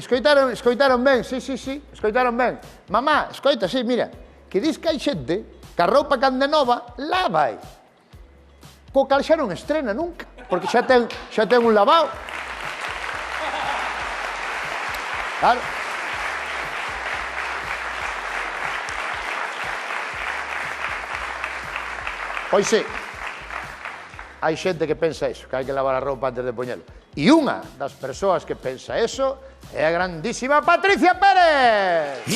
Escoitaron ben, sí, escoitaron ben. Mamá, escoita, sí, mira, que dis que hai xente que a roupa cando é nova, lava. Co cal xa non estrena nunca, porque xa ten un lavado. Claro. Pois sí, hai xente que pensa iso, que hai que lavar a roupa antes de poñelo. E unha das persoas que pensa eso é a grandísima Patricia Pérez.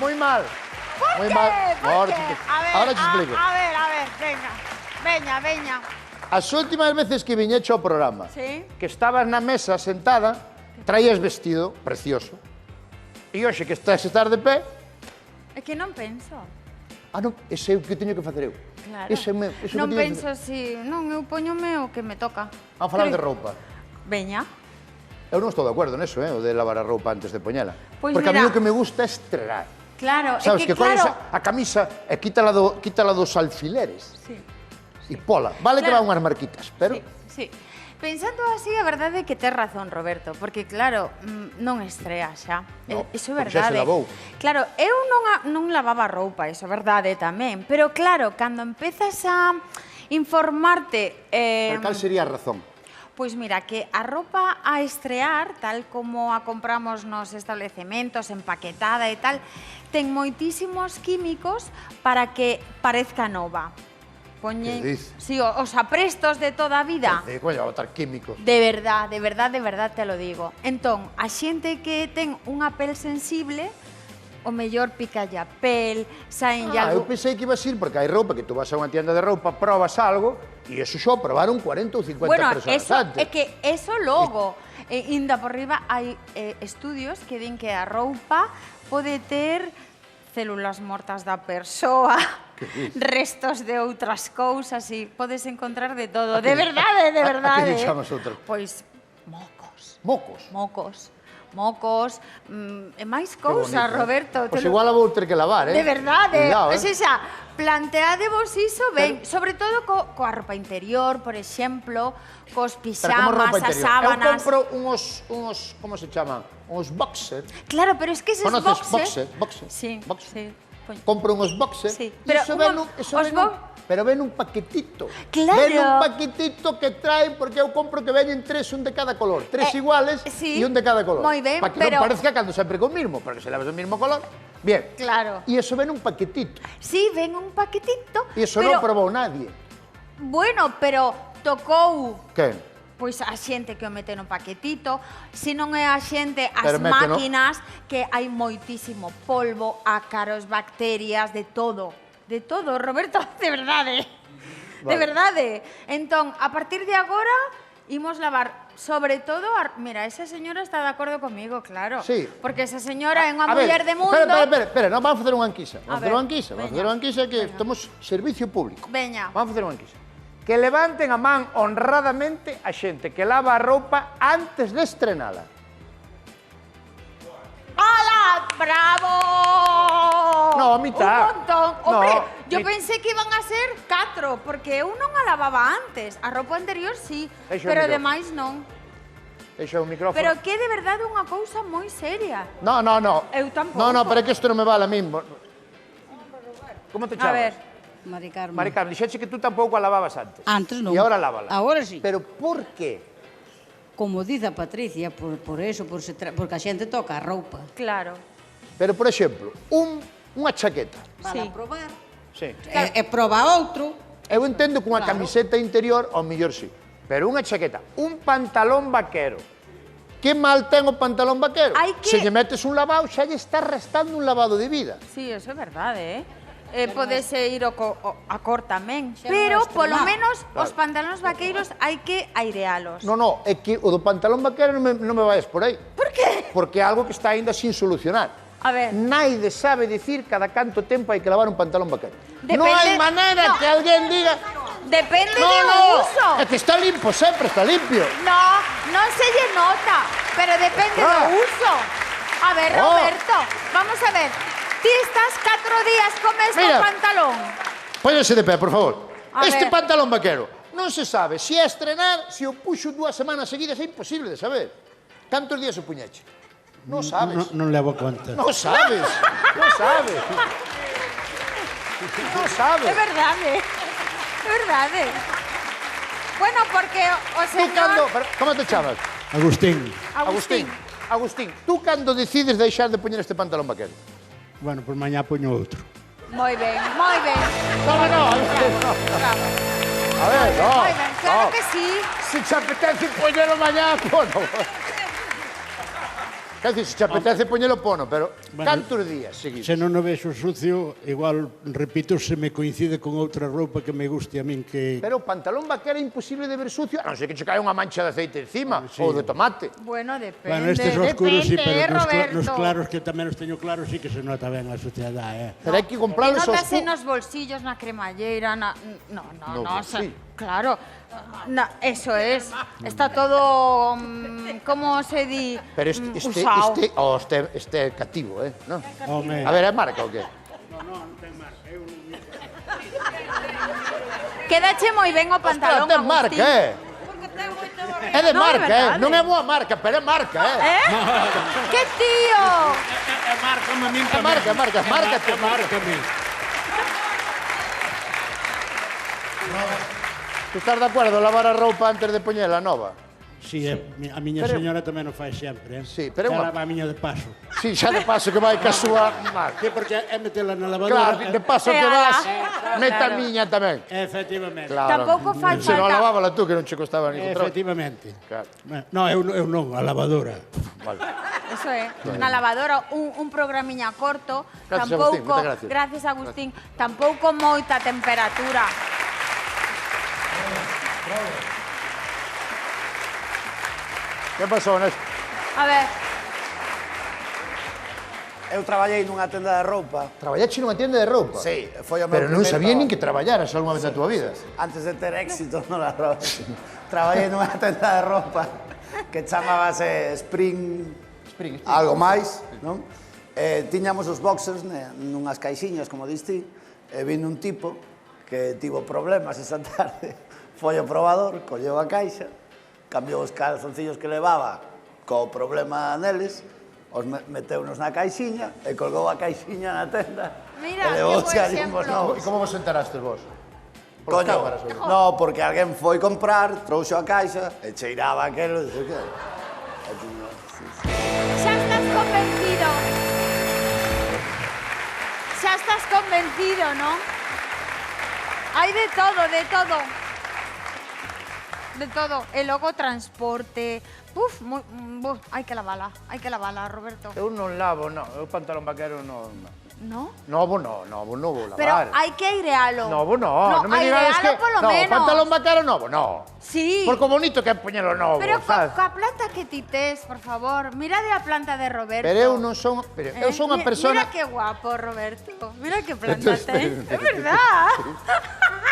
Moi mal. ¿Por Moi qué? mal. ¿Por qué? Ahora te explico. A ver, venga. Veña. As últimas veces que viñecho ao programa, Sí. que estabas na mesa sentada, traías vestido precioso. E hoxe que estás a estar de pé, É que non penso. non, ese é o que teño que facer eu. Claro. Ese é o Non que teño que penso si... Non, eu poñome o que me toca. Vamos a falar de roupa. Veña. Eu non estou de acordo neso, o de lavar a roupa antes de poñela. Pois Porque a mí mira, o que me gusta é estrenar. Claro, Sabes, é que colles claro... a camisa e quítala dos alfileres. Sí. E pola. Vale que Claro. van unhas marquitas, pero... Sí. Pensando así, a verdade é que tes razón, Roberto, porque claro, non estrea xa. No, Iso é porque xa se verdade. lavou. Claro, eu non lavaba roupa, iso é verdade tamén, pero claro, cando empezas a informarte... Pero cal sería a razón? Pois mira, que a roupa a estrear, tal como a compramos nos establecementos, empaquetada e tal, ten moitísimos químicos para que parezca nova. Que dices? Sí, os aprestos de toda a vida. Coño, a botar químicos. De verdad te lo digo. Entón, a xente que ten unha pel sensible, o mellor picalle a pel, saenlle Eu algo... pensei que ibas a ir, porque hai roupa que tú vas a unha tienda de roupa, probas algo, e eso xo probaron 40 ou 50 Bueno, personas eso, antes. é que eso logo, inda por riba, hai estudios que din que a roupa pode ter células mortas da persoa, restos de outras cousas, e podes encontrar de todo. De verdade, de verdade. A que lle chamas outra? Pois, mocos. Mocos? Mocos, e máis cousas, bonito, Roberto. Pois igual a vou ter que lavar, De verdade. Cuidado, O sea, planteadevos iso ben, sobre todo coa roupa interior, por exemplo, cos Pero como pixamas, roupa as interior? sábanas... Eu compro uns, como se chaman? Uns boxer. Claro, pero es que eses Conoces boxers... boxer? Sí, Boxer. sí. Compro uns boxer. Sí, Pero pero pero ven un paquetito. Claro. Ven un paquetito que traen, porque eu compro que veñen tres, un de cada color. Tres iguales sí, e un de cada color. moi ben, para que pero... non parezca cando sempre co mismo, porque se levas o mismo color. Bien. Claro. E eso ven un paquetito. Sí, ven un paquetito, E eso pero... non probou nadie. Bueno, pero tocou... Quen? Pois a xente que o mete no paquetito, se non é a xente, as Pero méteno. máquinas, que hai moitísimo polvo, ácaros, bacterias, de todo. De todo, Roberto, de verdade. De Vale. verdade. Entón, a partir de agora, imos lavar, sobre todo, mira, esa señora está de acordo comigo, claro. Sí. Porque esa señora é unha A ver, muller de mundo. Espera, non vamos a facer unha enquisa. A Vamos a facer ver, unha enquisa. Vamos a facer unha enquisa que estamos servicio público. Veña. Vamos a facer unha enquisa. Que levanten a man honradamente a xente que lava a roupa antes de estrenala. ¡Hala! ¡Bravo! No, a mitad. Un montón. Hombre, No, yo pensé que iban a ser 4, porque eu non a lavaba antes. A roupa anterior sí, Deixa o pero micrófono. demais non. Deixa o micrófono. Pero que de verdade unha cousa moi seria. No. Eu tampouco. No, pero é que isto non me vale a min. Como te A chamas? ver, Mari Carmen. Mari Carmen, dixeche que tú tampouco a lavabas antes. Antes non. E agora lávala. Agora sí. Pero por qué? Como dice a Patricia, por eso, porque a xente toca a roupa. claro. Pero, por exemplo, unha chaqueta. Para Sí. probar. Sí. E proba outro. Eu entendo que unha Claro. camiseta interior, ao mellor sí. Pero unha chaqueta, un pantalón vaquero. Que mal ten o pantalón vaquero? Hai que- Se lle metes un lavado, xa lle estás restando un lavado de vida. Sí, eso é verdade, Podese ir a cor tamén. Xa Pero, non é polo extremar. menos, os pantalóns vaqueiros hai que airealos. No, é que o do pantalón vaquero non me vayas por aí. Por qué? Porque é algo que está aínda sin solucionar. A ver. Naide sabe dicir cada canto tempo hai que lavar un pantalón vaquero. Depende- Non hai maneira No. que alguén diga... Depende No, do no, uso. é que está limpo, sempre está limpio. No, non se lle nota, pero depende do uso. A ver, Roberto, vamos a ver. Ti estás 4 días con este Mira. pantalón. Póñase de pé, por favor. A Este ver. pantalón vaquero non se sabe se é estrenar, se o puxo 2 semanas seguidas, é imposible de saber. Cantos días o puñeche? Non sabes. Non levo conta. Non sabes. Non sabes. Non sabes. É verdade. É verdade. Bueno, porque o Tú cando... señor... Como te chamas? Agustín. Agustín. Agustín, tú cando decides deixar de poñer este pantalón vaquero? Bueno, por mañá poño outro. Moi ben, moi ben. No, no, a ver, no. Bravo. A ver, no. Moi ben, claro no. que sí. Se te apetece poñelo mañá, pono. Quer dizer, se te apetece poñelo, pono, pero Bueno, cantos días seguidos? Se non o vexo sucio, igual, repito, se me coincide con outra roupa que me guste a min que... Pero o pantalón vaquero é imposible de ver sucio, a non ser que che cae unha mancha de aceite encima, Sí. ou de tomate. Bueno, depende. Bueno, estes oscuros sí, Depende, pero Roberto. nos claros, que tamén os teño claros, sí que se nota ben a suciedade, Pero hai que comprarlos Nótase oscuros. nos bolsillos, na cremalleira, na... No, No, sí. Claro. Eso es. Está todo... como se di? Pero Usao. este é cativo, non? Home, A ver, é marca ou que? Quédache moi ben o pantalón, Ostras, ten marca, É de No, é marca, verdade. Non é boa marca, pero é marca, Eh? Que tío! marca a min É marca, marca, marca, te marca a min. Tu estás de acordo lavar a roupa antes de poñela nova? Sí, a miña Pero- señora tamén o fai sempre, Sí, pero é Xa unha- lava a miña de paso. Si, xa de paso que vai ca súa marca. Sí, porque é metela na lavadora. Claro, de paso que vas, meta a Claro. miña tamén. Efectivamente. Claro. Tampouco fai Se non falta- lavábala tú, que non che costaba ni control. Efectivamente. Claro. No, eu non, a lavadora. Vale. Eso é. Na lavadora, un programiña corto. Gracias, tampouco, Agustín, moitas gracias. Gracias, Agustín. Tampouco moita temperatura. Que pasou, Néstor? A ver, Eu traballei nunha tenda de roupa. Traballache nunha tienda de roupa? Sí, foi o meu Pero non primeiro sabía nin traballo. que traballaras algunha vez na túa vida. Antes de ter éxito no la roupa. Traballei nunha tenda de roupa que chamábase Spring, algo máis, non? Tiñamos os boxers nunhas caixiñas, como diste, e vino un tipo que tivo problemas esa tarde. Foi ao probador, colleu a caixa, cambiou os calzoncillos que levaba co problema neles, os meteunos na caixiña e colgou a caixiña na tenda. Mira, e levouse que bo ali uns exemplo. novos. E como vos enterastes vos? Por Coño, cámaras, ou non? no, porque alguén foi comprar, trouxo a caixa e cheiraba aquelo, e que... xa estás convencido. Xa estás convencido, non? Hai de todo, de todo. De todo. E logo transporte. Uf, hai que lavala, Roberto. Eu non lavo, non. Eu pantalón vaquero non. No? Novo non vou lavar. Pero hai que airealo. Novo non, non me digas que... polo No, menos. pantalón vaquero novo, no. Sí. Porque o bonito que é poñelo novo, Pero sabes? coa planta que ti tes, por favor. Mira de a planta de Roberto. Pero eu non son... Pero eu son unha persona... Mira que guapo, Roberto. Mira que planta Entonces, tes. É pero- verdad.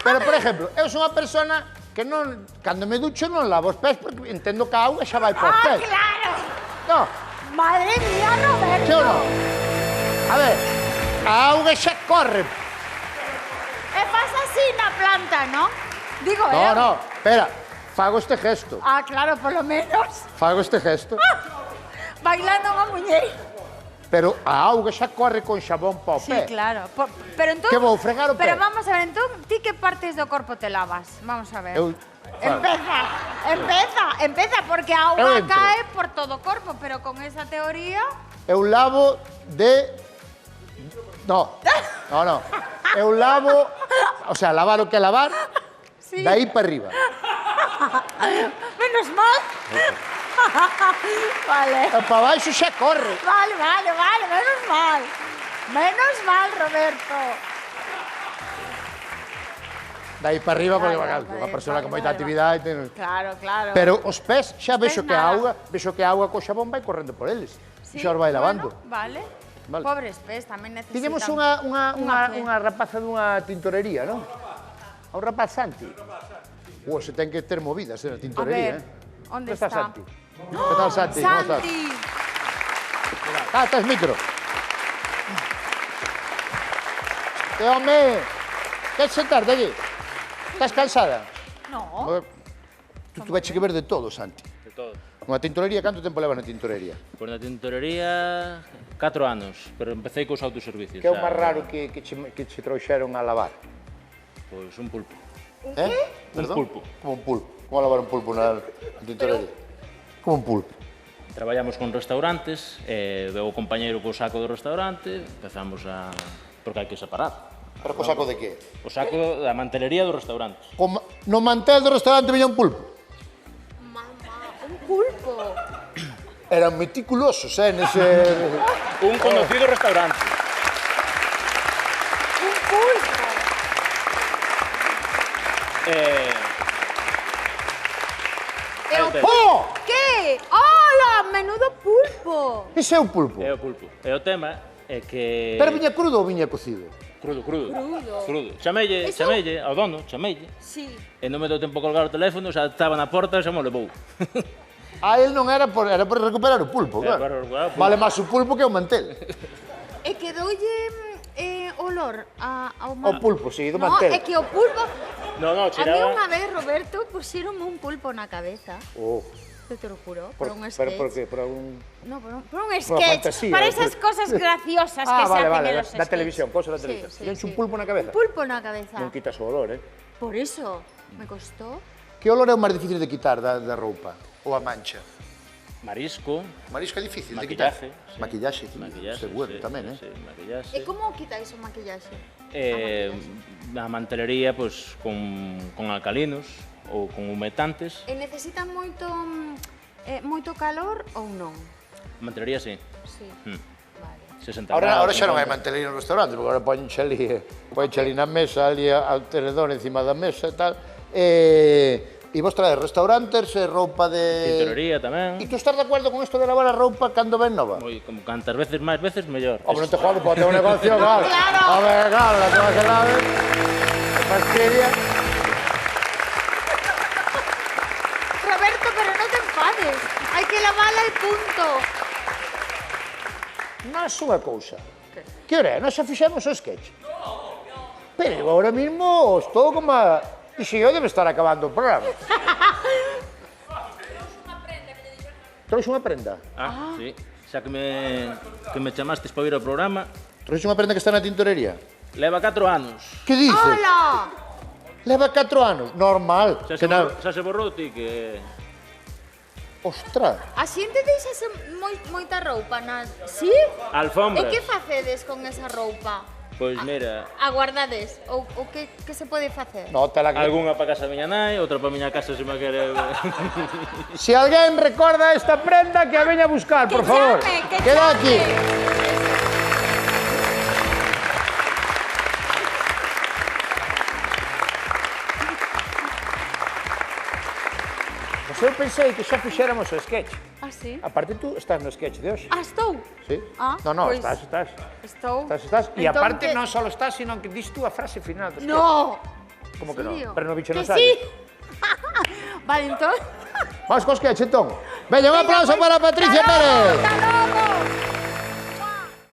Pero, por exemplo, eu son unha persona que non... Cando me ducho non lavo os pés porque entendo que a auga xa vai por ¡Ah, pés. claro! No, Madre mía, Roberto. sí ou non? A ver, a auga xa corre. E pasa así na planta, ¿no? Digo, No, no, espera. Fago este gesto. Ah, claro, por lo menos. Fago este gesto. Bailando unha muñeira. Pero a auga xa corre con xabón pa o Sí, pé. claro. Pero entón... Que vou fregar o pé? Pero vamos a ver, entón, ti que partes do corpo te lavas? Vamos a ver. Eu... Empeza, porque a Eu auga entro. cae por todo o corpo, pero con esa teoría... Eu lavo de... No, no. Eu lavo... O sea, lavar o que lavar, Sí. de aí para arriba. Menos mal. Vale. E para baixo xa corre. Vale, menos mal. Menos mal, Roberto. De aí para arriba, porque Claro, unha persona con vale, moita vale. actividade... Ten... Claro, claro. Pero os pés xa vexo que a nada. auga co xabón vai correndo por eles. Sí, Xa os vai lavando. Bueno, vale. Vale. Pobres pés, tamén necesitan... Tiñemos Unha qué? unha rapaza dunha tintorería, non? A un rapaz Santi. O se ten que ter movidas na tintorería, A ver, onde está está? Santi? Que tal, Santi? Como estás? Santi! Estás micro. Home, queres sentarte allí? Estás cansada? No. Tú tuveche que ver de todo, Santi. De todo. Unha tintorería, canto tempo leva na tintorería? Pois na tintorería 4 anos, pero empecé cos autoservicios. Que é o máis raro que che trouxeron a lavar? Pois un pulpo. Perdón? pulpo. Como un pulpo. Como lavar un pulpo na tintorería? Como un pulpo. Traballamos con restaurantes, veu o compañeiro co saco do restaurante, empezamos a... porque hai que separar. Pero co saco de que? O saco da mantelería do restaurante. No mantel do restaurante viña un pulpo. Un pulpo. Eran meticulosos, nese... Un conocido restaurante. Un pulpo. Oh! Que? Hola, menudo pulpo. Ese é o pulpo. É o pulpo. E o tema é que... Pero viña crudo ou viña cocido? Crudo. Crudo. Chamelle Eso- ao dono, chamelle. Sí. E non me deu tempo a colgar o teléfono, xa estaba na porta e xa mo levou. Él non era por recuperar o pulpo, Era claro. para recuperar o pulpo. Vale máis o pulpo que o mantel. E quedoulle olor ao O pulpo, sí, do No, mantel. é que o pulpo... No, A mí cheiraba... unha vez, Roberto, pusieronme un pulpo na cabeza. Oh, Te lo juro, por, por un pero sketch. por que? Por un... No, por un sketch. fantasía, para ¿no? esas cosas graciosas que Ah, se vale, hacen vale, en los da sketch. televisión, cosa da Sí, televisión. sí, Tienes sí. un pulpo na cabeza? Un pulpo na cabeza. Non quitas o olor, Por eso, me costó. Que olor é o máis difícil de quitar da roupa? Ou a mancha? Marisco, Marisco é difícil maquillaje. de quitar. Maquillaje, sí. Maquillaje, Seguro sí, tamén, sí, maquillaje. E como quitáis o maquillaxe? Na mantelería, pois, con alcalinos ou con humetantes. E necesitan moito calor ou non? Mantelería, sí. Sí. Vale. 60 Ahora grados, xa non hai 50. mantelería no restaurante, porque agora poñenche ali na mesa, ali ao tenedor encima da mesa e tal. E vos traes restaurantes e roupa de... Tintorería tamén. E tú estás de acordo con isto de lavar a roupa cando ven nova? Moi, como cantas veces máis veces, mellor. Hombre, non te jodas, pode ter un negocio, claro. Claro. A ver, claro, la tengo que lavar. Fastidia. Roberto, pero no te enfades. Hai que lavarla e punto. Mas unha cousa. Que hora é? Nós xa fixemos o sketch. Pero agora mismo estou como a... E se eu debe estar acabando o programa. Trouxe unha prenda. Sí. Xa que me chamastes para vir ao programa, Trouxe unha prenda que está na tintorería. leva 4 anos. Que dices? Hola. Leva 4 anos. Normal. Xa se borrou ti que... Ostras. A xente deixase moita roupa nas... Sí? Alfombras. E que facedes con esa roupa? Pois mira, Aguardades? Ou que se pode facer? Nótala que... algunha para casa da miña nai, outra para a miña casa se me quere... Se alguén recorda esta prenda, que a veña a buscar, por favor. Que Queda chame. aquí. Pois eu pensei que xa fixéramos o sketch. Ah, sí? Aparte tú estás no sketch de hoxe. Ah, estou? Sí? Ah, No, pois- estás. Estou. E Entón, aparte que- non só estás, sino que dis tú a frase final do sketch. No. Como que Serio? non? Pero no bicho Que non sabe. sí. Vale, entón... Vamos co sketch, entón. Veña, un aplauso para Patricia Pérez. Hasta logo.